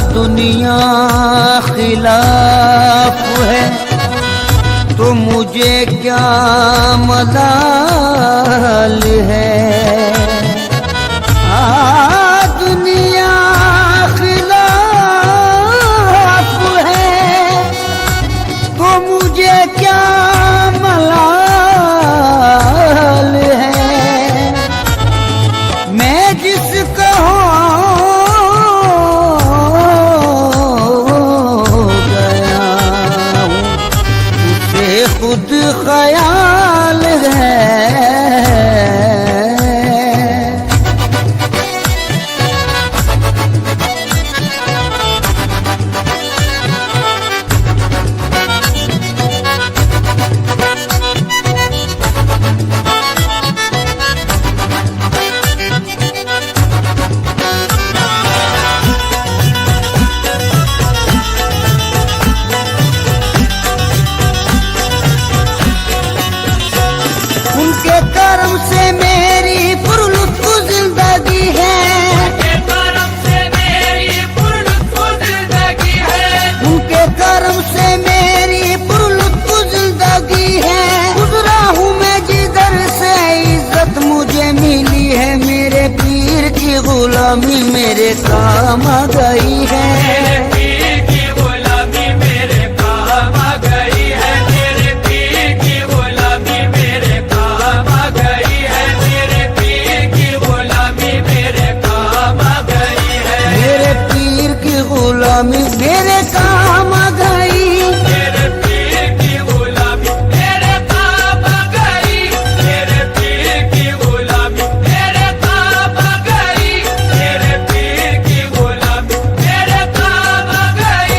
दुनिया खिलाफ है तो मुझे क्या मलाल है। दुनिया खिलाफ है तो मुझे क्या मलाल है। मैं जिसका खुद ख्याल है। उनके कर्म से मेरी पुरलुत्फ जिंदगी है। उनके कर्म से मेरी पुरलुत्फ जिंदगी है। उनके कर्म से मेरी पुरलुत्फ जिंदगी है। गुजरा हूँ मैं जिधर से इज्जत मुझे मिली है। मेरे पीर की गुलामी मेरे काम आ गई है। मेरे काम आ गई। मेरे पीर की गुलामी मेरे काम आ गई। मेरे पीर की गुलामी मेरे काम आ गई। मेरे पीर की गुलामी मेरे काम आ गई।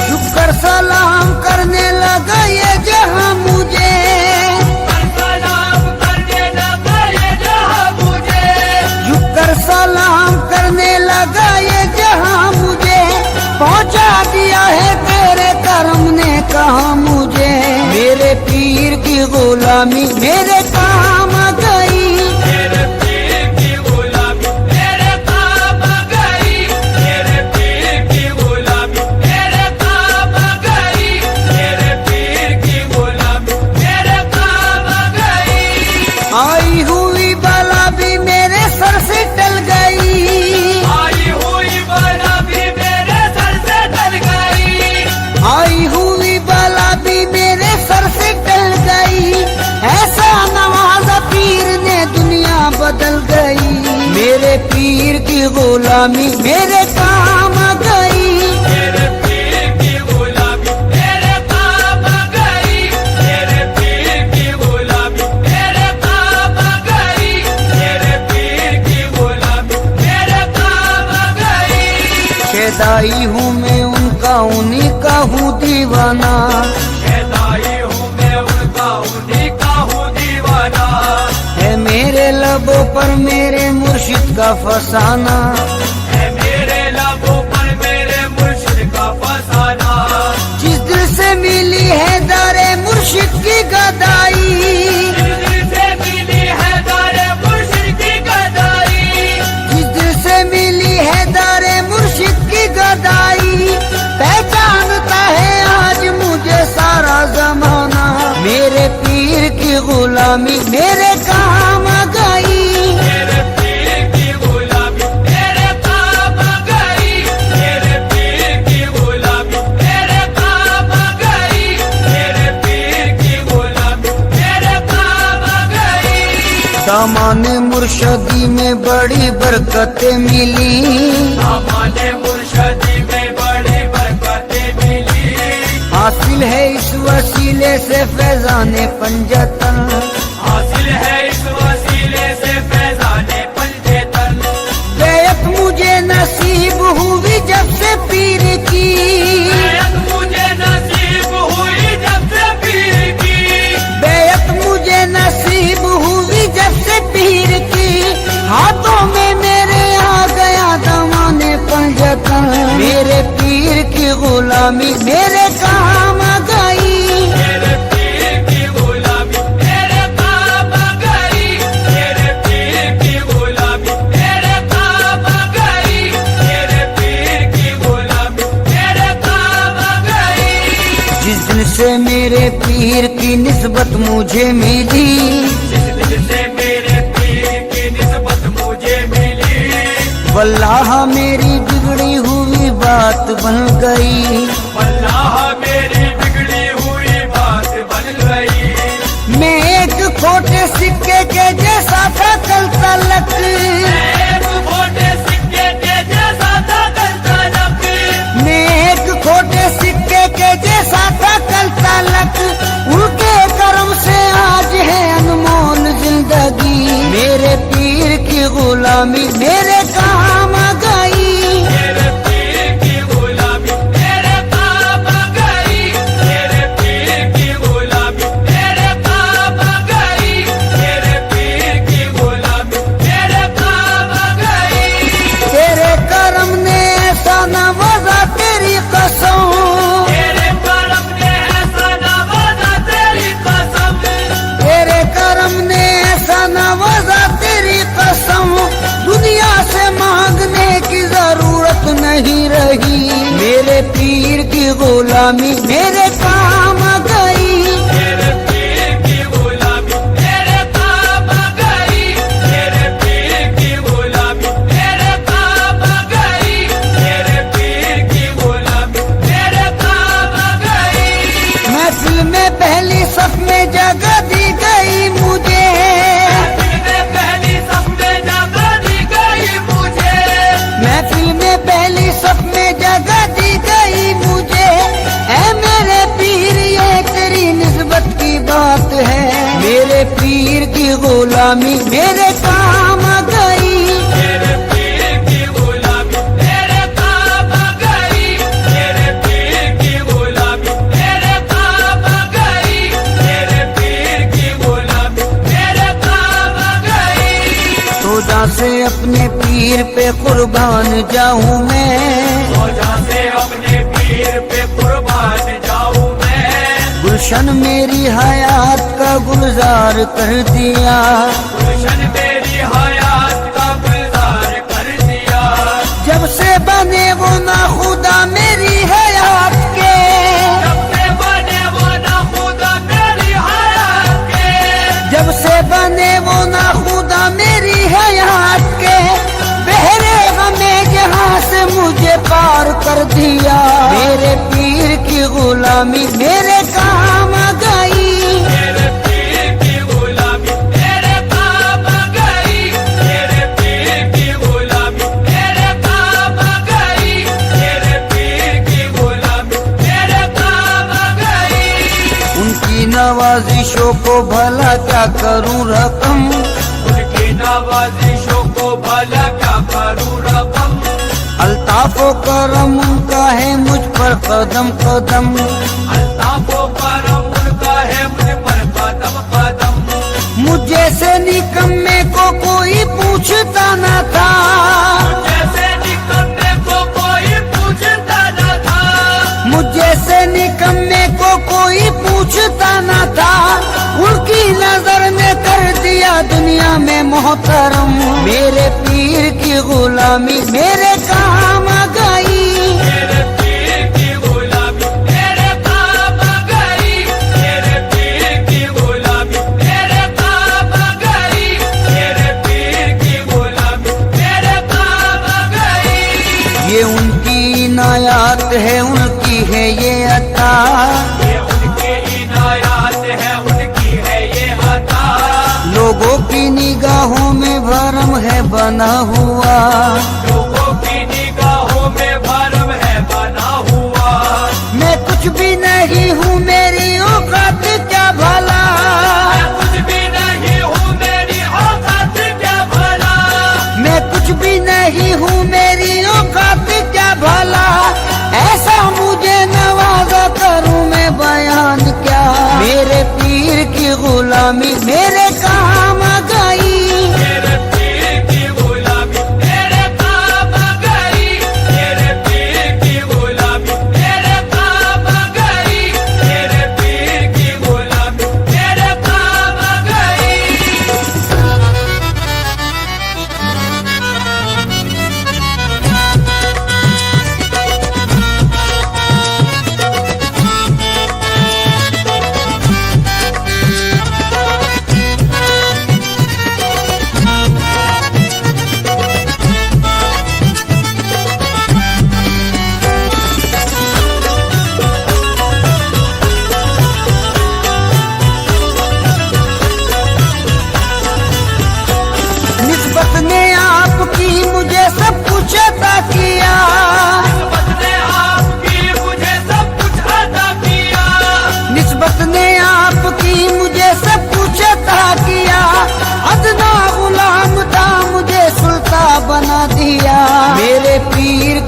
झुककर सलाम करने लगा ये जहां मुझे। सलाम करने लगा ये जहां मुझे। झुककर सलाम करने लगा ये जहां मुझे। पहुंचा दिया है तेरे कर्म ने कहा मुझे। मेरे पीर की गुलामी मेरे काम आ गई। मेरे पीर की गुलामी मेरे काम आ गई। मेरे पीर की गुलामी मेरे काम आ गई। मेरे पीर की गुलामी मेरे काम आ गई। आई हुई बला भी मेरे सर से टल गई। आई हुई बला भी मेरे सर से टल गई। आई हुई बला भी मेरे सर से टल गई। ऐसा नवाजा पीर ने दुनिया बदल गई। मेरे पीर की गुलामी मेरे काम आ गई। मेरे पीर की गुलामी मेरे काम आ गई। मेरे पीर की गुलामी मेरे काम आ गई। मेरे पीर की गुलामी मेरे काम आ गई। खेदाई हूँ मैं उनका उन्हीं का हूँ दीवाना। खेदाई हूँ मैं उनका उन्हीं का हूँ दीवाना। है मेरे लबों पर मेरे मुर्शिद का फसाना। है मेरे लबों पर मेरे मुर्शिद का फसाना। जिस दिल से मिली है दारे मुर्शिद की गदाई। जिस दिल से मिली है दारे मुर्शिद की गदाई। जिस दिल से मिली है दारे मुर्शिद की गदाई। पहचानता है आज मुझे सारा जमाना। मेरे पीर की गुलामी मेरे काम आ गई। मेरे पीर की गुलामी मेरे काम आ गई। मेरे पीर की गुलामी मेरे काम आ गई। मेरे पीर की गुलामी मेरे काम आ गई। दामाने मुर्शदी में बड़ी बरकतें मिली। हमारे मुर्शदी में बड़ी बरकतें मिली। हासिल है इस वसीले से फैजाने पंजतन। हासिल है इस वसीले से फैजाने पंजतन। बेयत मुझे नसीब हुई गुलामी मेरे काम आ गई। मेरे पीर की गुलामी मेरे काम आ गई। मेरे पीर की गुलामी मेरे काम आ गई। मेरे पीर की गुलामी मेरे काम आ गई। जिस दिन से मेरे पीर की निस्बत मुझे मिली, जिस दिन से मेरे पीर की निस्बत मुझे मिली, वल्लाह मेरी बिगड़ी हुई बात बन गई। वल्लाह मेरी बिगड़ी हुई बात बन गई। मैं एक खोटे सिक्के के जैसा था कल तलक, एक खोटे सिक्के के जैसा था कल तलक। मैं एक खोटे सिक्के के जैसा था कल तलक। उनके कर्म से आज है अनमोल जिंदगी। मेरे पीर की गुलामी मेरे काम आ गई। मेरे पीर की गुलामी मेरे काम आ गई। मेरे पीर की गुलामी मेरे काम आ गई। मेरे पीर की गुलामी मेरे काम आ गई। तेरे कर्म ने ऐसा नवाजा तेरी कसम, तेरे कर्म ने ऐसा नवाजा तेरी कसम। तेरे कर्म ने ऐसा नवाजा तेरी कसम। दुनिया से मांगने की जरूरत नहीं रही। मेरे पीर की गुलामी मेरे काम आ गई। मेरे पीर की गुलामी मेरे काम आ गई। मेरे पीर की गुलामी मेरे काम आ गई। मेरे पीर की गुलामी मेरे काम आ गई। महफिल में पहली सफ में जगह दी गई मुझे। पहली सब में जगह दी गई मुझे। महफिल में पहली सफ में जगह दी गई मुझे। ऐ मेरे पीर ये तेरी निस्बत की बात है। मेरे पीर की गुलामी मेरे काम आ गई। मेरे पीर की गुलामी मेरे काम आ गई। मेरे पीर की गुलामी मेरे काम आ गई। मेरे पीर की गुलामी मेरे काम आ गई। रोजा से अपने पीर पे कुर्बान जाऊं मैं। रोजा से अपने पीर पे कुर्बान जाऊं मैं। गुलशन मेरी हयात का गुलजार कर दिया। गुलशन मेरी हयात का गुलजार कर दिया। जब से बने वो ना खुदा मेरी हयात के। जब से बने वो ना खुदा मेरी हयात के। जब से बने वो ना खुदा मेरी हयात के। बहरे गमे जहां से मुझे पार कर दिया। मेरे पीर की गुलामी मेरे काम आ गई। मेरे पीर की गुलामी मेरे काम आ गई। मेरे पीर की गुलामी मेरे काम आ गई। मेरे पीर की गुलामी मेरे काम आ गई। उनकी नवाजिशों को भला क्या करूं रकम। उनकी नवाजिशों को भला क्या करूं रकम। अल्ताफो करम उनका है मुझ पर कदम कदम। अल्ताफो करम उनका है मुझ पर कदम कदम। मुझ जैसे निकम्मे को कोई पूछता न था। जैसे निकम्मे को कोई पूछता न था। मुझ जैसे निकम्मे को कोई पूछता न था। उनकी नजर ने कर दिया दुनिया में मोहतरम। मेरे पीर की गुलामी मेरे काम आ गई। मेरे पीर की गुलामी मेरे काम आ गई। मेरे पीर की गुलामी मेरे काम आ गई। मेरे पीर की गुलामी मेरे काम आ गई। ये उनकी इनायत है उनकी है ये अता। ये उनकी इनायत है उनकी है ये अता। लोगों की निगाहों में भरम है बना हुआ। लोगों की निगाहों में भरम है बना हुआ। मैं कुछ भी नहीं हूँ मेरी औकात क्या भला। मैं कुछ भी नहीं हूँ मेरी औकात क्या भला। मैं कुछ भी नहीं हूँ मेरी औकात क्या भला। ऐसा मुझे नवाजा करूँ मैं बयान क्या। मेरे पीर की गुलामी मेरे काम आ गई। मेरे पीर की गुलामी मेरे काम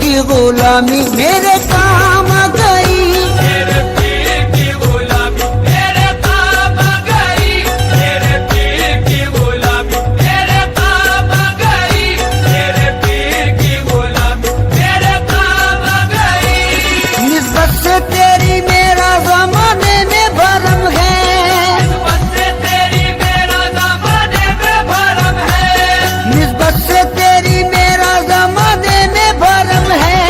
की गुलामी मेरे काम आ गई। मेरे पीर की गुलामी मेरे काम आ गई। मेरे पीर की गुलामी मेरे काम आ गई। मेरे पीर की गुलामी मेरे काम आ गई। निस्बत से तेरी मेरा ज़माने में भरम है। निस्बत से तेरी मेरा ज़माने में भरम है। निस्बत से तेरी मेरा ज़माने में भरम है।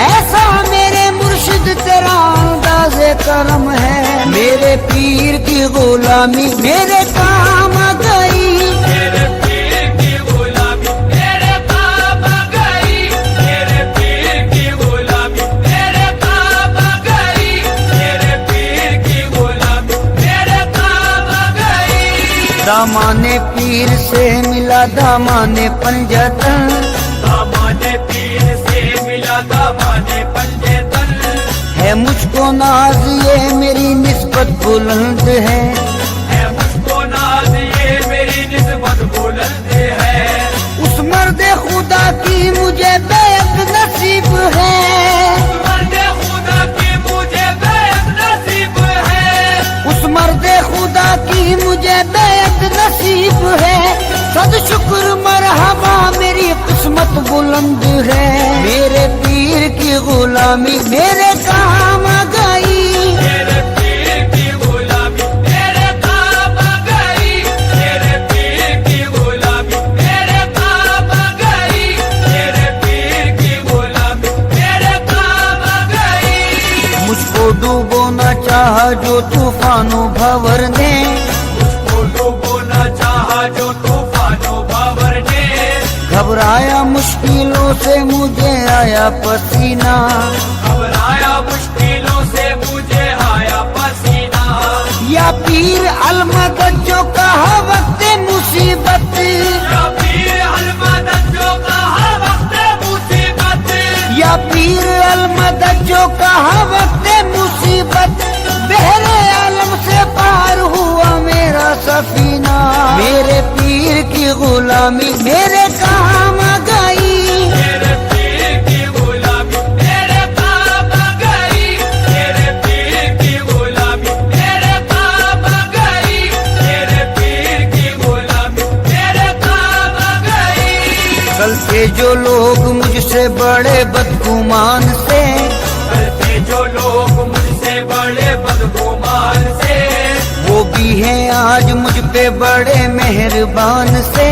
ऐसा मेरे मुर्शिद तेरा अंदाज़े करम है। मेरे पीर की गुलामी मेरे काम आ गई। मेरे पीर की गुलामी मेरे काम आ गई। मेरे पीर की गुलामी मेरे काम आ गई। मेरे पीर की गुलामी मेरे काम आ गई। दामाने पीर से मिला दामाने पंजतन। दामाने पीर से मिला दामाने पंजतन। है मुझको नाज ये मेरी निस्बत बुलंद है। है मुझको नाज ये मेरी निस्बत बुलंद है। उस मर्द खुदा की मुझे बेअद नसीब है। मर्द खुदा की मुझे बेअद नसीब है। उस मर्द खुदा की मुझे बेअद नसीब है। सद शुक्र मरहबा मेरी किस्मत बुलंद है। मेरे पीर की गुलामी मेरे काम आ गई। मेरे पीर की गुलामी मेरे काम आ गई। मेरे पीर की गुलामी मेरे काम आ गई। मेरे पीर की गुलामी मेरे काम आ गई। मुझको डूबोना चाहा जो तूफानों भंवर ने। मुझको डूबोना चाहा जो तूफानों भंवर ने। घबराया मुश्किलों से मुझे आया पसीना। घबराया मुश्किलों से मुझे आया पसीना। या पीर अलमदद जो कहा वक्त मुसीबत। या पीर अलमदद जो कहा वक्त मुसीबत। या पीर अलमदद जो कहा वक्त मुसीबत। बहरे आलम से पार हुआ मेरा सफीना। मेरे पीर की गुलामी मेरे काम आ गई। मेरे पीर की गुलामी मेरे काम आ गई। मेरे पीर की गुलामी मेरे काम आ गई। मेरे पीर की गुलामी मेरे काम आ गई। चलते जो लोग मुझसे बड़े बदगुमान से। करते जो लोग मुझसे बड़े बदगुमान से। वो भी हैं आज मुझ पे बड़े मेहरबान से।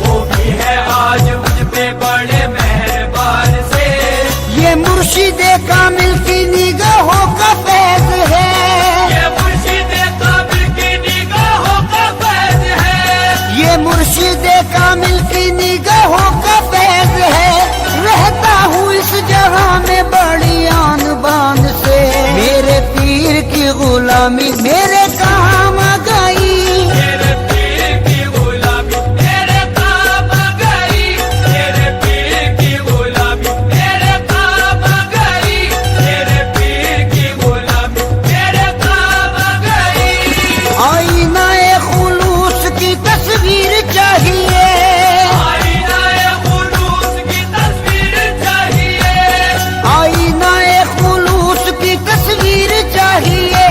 वो भी है आज मुझ पे बड़े मेहरबान से। ये मुर्शिदे कामिल की निगाहों का फैज़ है। ये मुर्शिदे कामिल की निगाहों का फैज़ है। ये मुर्शिदे कामिल की निगाहों का फैज़ है। रहता हूँ इस जगह में बड़ी आन बान से। मेरे पीर की गुलामी मेरे काम आ गई। मेरे पीर की गुलामी मेरे काम आ गई। मेरे पीर की गुलामी मेरे काम आ गई। मेरे पीर की गुलामी मेरे काम आ गई। आईनाए खुलूस की तस्वीर चाहिए। आईनाए खुलूस की तस्वीर चाहिए। आईनाए खुलूस की तस्वीर चाहिए।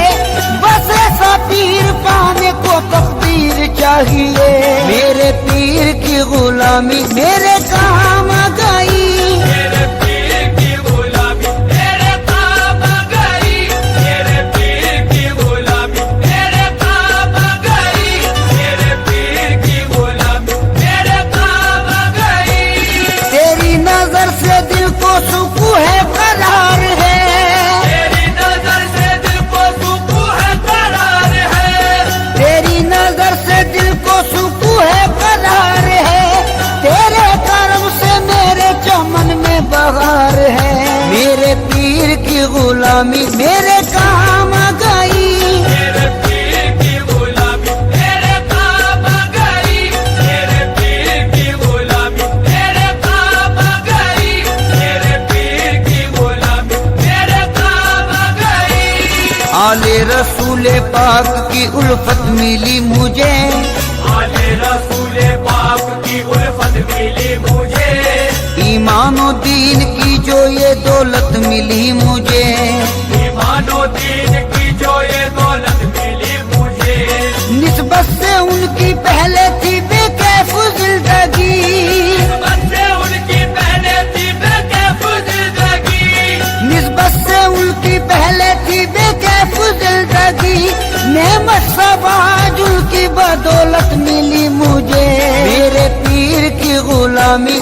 बस ऐसा पीर पाने को तकदीर चाहिए। मेरे पीर की गुलामी मेरे काम आ गई। मेरे पीर की गुलामी मेरे काम आ गई। मेरे पीर की गुलामी मेरे काम आ गई। मेरे पीर की गुलामी मेरे काम आ गई। तेरी नजर से दिल को सुकून है करार है। तेरी नजर से दिल को सुकून है करार है। तेरी नजर से दिल को सुकून है करार है। तेरे करम से मेरे चमन में बहार है। मेरे पीर की गुलामी मेरे काम आ गई। मेरे पीर की गुलामी मेरे काम आ गई। मेरे पीर की गुलामी मेरे काम आ गई। मेरे पीर की गुलामी मेरे काम आ गई। आले रसूले पाक की उल्फत मिली मुझे। आले रसूले पाक की उल्फत मिली मुझे। ईमान और दीन की जो ये दौलत मिली मुझे, ईमानो दीन की जो ये दौलत मिली मुझे, निस्बत से उनकी पहले थी बेकैफ जिंदगी, निस्बत से उनकी पहले थी बेकैफ जिंदगी, निस्बत से उनकी पहले थी बेकैफ जिंदगी, नेमत सब आज उनकी बदौलत मिली मुझे। मेरे पीर की गुलामी